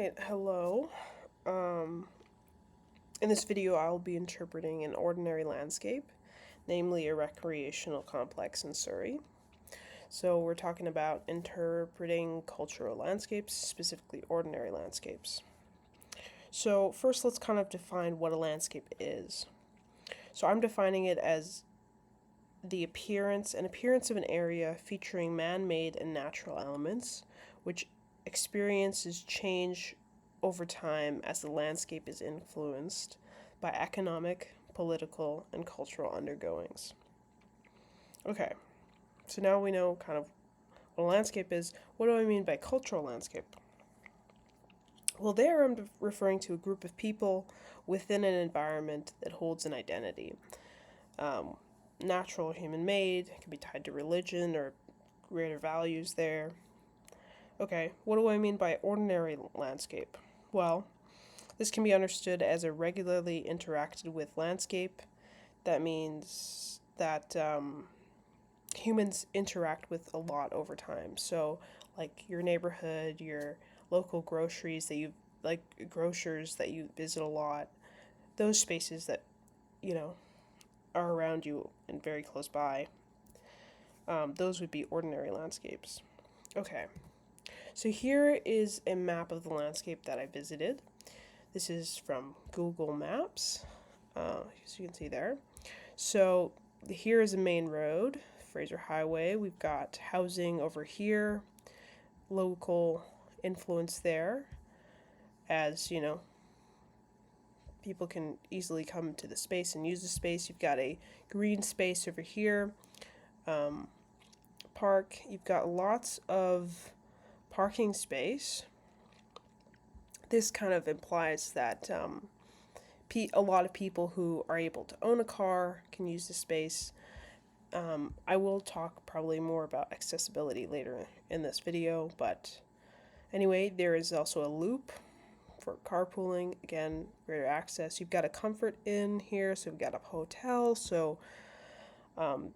Alright, hello. Um, in this video, I'll be interpreting an ordinary landscape, namely a recreational complex in Surrey. So, we're talking about interpreting cultural landscapes, specifically ordinary landscapes. So, first, let's kind of define what a landscape is. So, I'm defining it as the appearance of an area featuring man-made and natural elements, which experiences change over time as the landscape is influenced by economic, political, and cultural undergoings. Okay, so now we know kind of what a landscape is. What do I mean by cultural landscape? Well, there I'm referring to a group of people within an environment that holds an identity. Um, Natural or human made, it can be tied to religion or greater values there. Okay, what do I mean by ordinary landscape? Well, this can be understood as a regularly interacted with landscape. That means that humans interact with a lot over time. So, like your neighborhood, your local groceries that you like, grocers that you visit a lot, those spaces that you know are around you and very close by. Those would be ordinary landscapes. Okay, so here is a map of the landscape that I visited. This is from Google Maps, as you can see there. So here is a main road, Fraser Highway. We've got housing over here, local influence there, as people can easily come to the space and use the space. You've got a green space over here, um, park. You've got lots of parking space. This kind of implies that a lot of people who are able to own a car can use the space. I will talk probably more about accessibility later in this video, but anyway, there is also a loop for carpooling. Again, greater access. You've got a comfort inn here, so we've got a hotel, so um,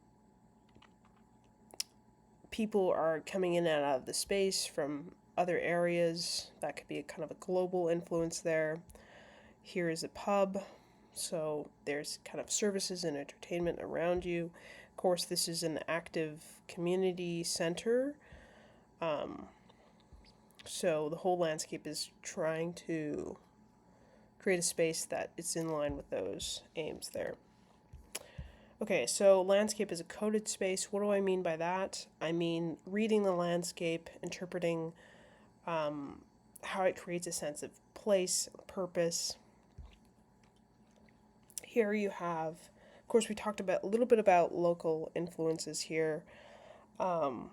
people are coming in and out of the space from other areas. That could be a kind of a global influence there. Here is a pub, so there's kind of services and entertainment around you. Of course, this is an active community center, um, so the whole landscape is trying to create a space that is in line with those aims there. Okay, so landscape is a coded space. What do I mean by that? I mean reading the landscape, interpreting how it creates a sense of place, purpose. Here you have, of course, we talked about a little bit about local influences here, um,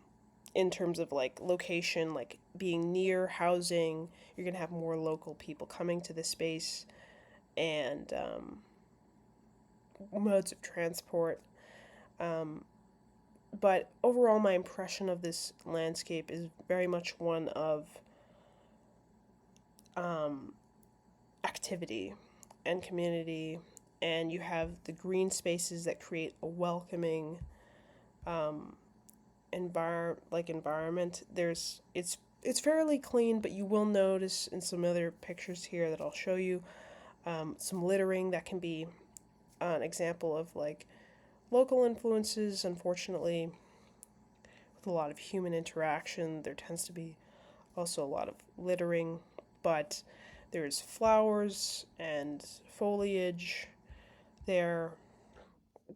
in terms of like location, like being near housing. You're gonna have more local people coming to the space, and modes of transport. Um, but overall, my impression of this landscape is very much one of um, activity and community, and you have the green spaces that create a welcoming um, environment. It's fairly clean, but you will notice in some other pictures here that I'll show you some littering that can be an example of like local influences. Unfortunately, with a lot of human interaction, there tends to be also a lot of littering, but there's flowers and foliage there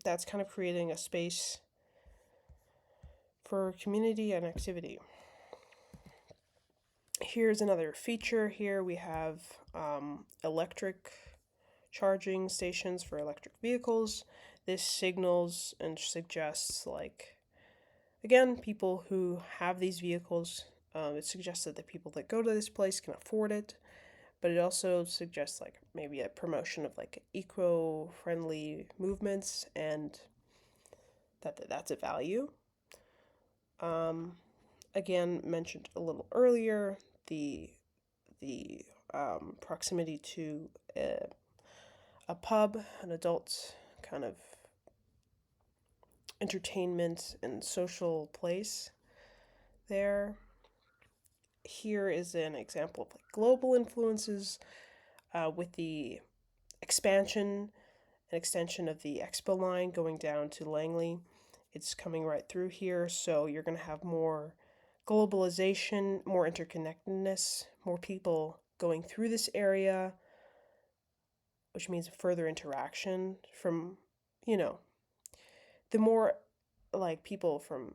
that's kind of creating a space for community and activity. Here's another feature. Here we have electric charging stations for electric vehicles. This signals and suggests, like, again, people who have these vehicles. It suggests that the people that go to this place can afford it, but it also suggests like maybe a promotion of like eco-friendly movements and that's a value. Um, Again, mentioned a little earlier, the proximity to a pub, an adult kind of entertainment and social place there. here is an example of like global influences with the expansion and extension of the Expo line going down to Langley. It's coming right through here, so you're going to have more globalization, more interconnectedness, more people going through this area, which means further interaction from, you know, the more like people from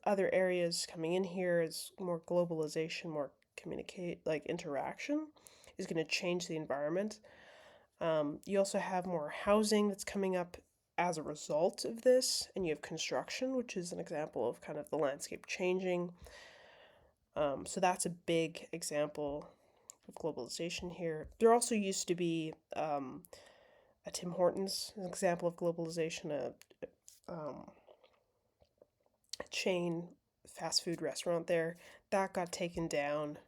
other areas coming in here is more globalization, more communicate like interaction is going to change the environment. You also have more housing that's coming up as a result of this, and you have construction, which is an example of kind of the landscape changing. So that's a big example of globalization here. There also used to be a Tim Hortons, an example of globalization, um, a chain fast food restaurant there that got taken down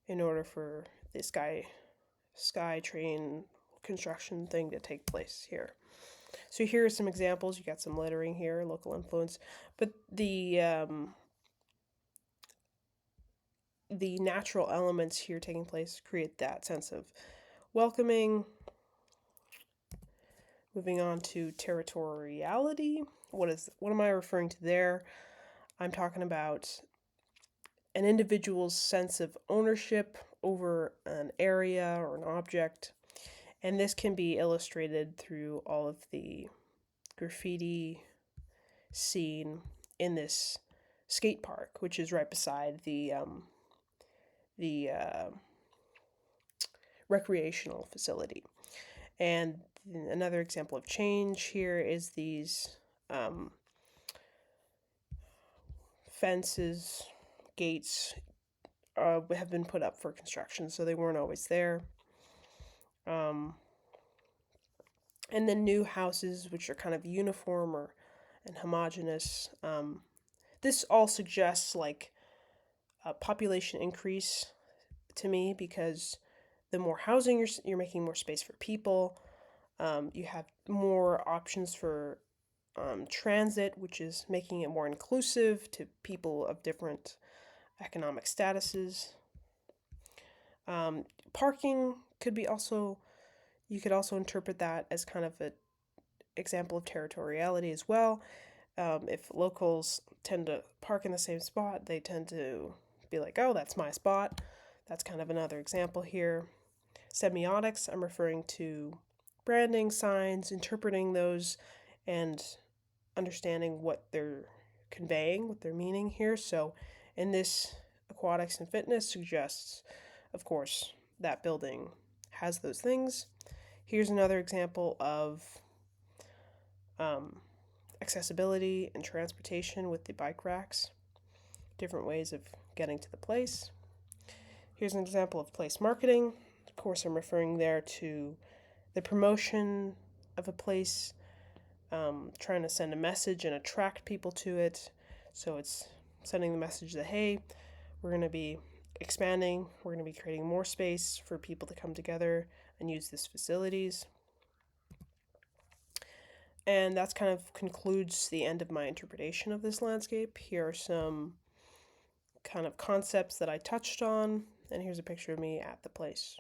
in order for the sky train construction thing to take place here. So here are some examples. You got some lettering here, local influence, but the natural elements here taking place create that sense of welcoming. Moving on to territoriality. What am I referring to there? I'm talking about an individual's sense of ownership over an area or an object. And this can be illustrated through all of the graffiti seen in this skate park, which is right beside the recreational facility. And another example of change here is these fences, gates have been put up for construction, so they weren't always there. And then new houses, which are kind of uniform and homogenous. This all suggests like a population increase to me because the more housing you're making more space for people. You have more options for transit, which is making it more inclusive to people of different economic statuses. Parking could be also, you could also interpret that as kind of an example of territoriality as well. If locals tend to park in the same spot, they tend to be like, oh, that's my spot. That's kind of another example here. Semiotics, I'm referring to branding, signs, interpreting those, and understanding what they're conveying, what they're meaning here. So, in this, aquatics and fitness suggests, of course, that building has those things. Here's another example of um, accessibility and transportation with the bike racks, different ways of getting to the place. Here's an example of place marketing. Of course, I'm referring there to the promotion of a place, trying to send a message and attract people to it. So it's sending the message that, hey, we're going to be expanding, we're going to be creating more space for people to come together and use these facilities. And that's kind of concludes the end of my interpretation of this landscape. Here are some kind of concepts that I touched on, and here's a picture of me at the place.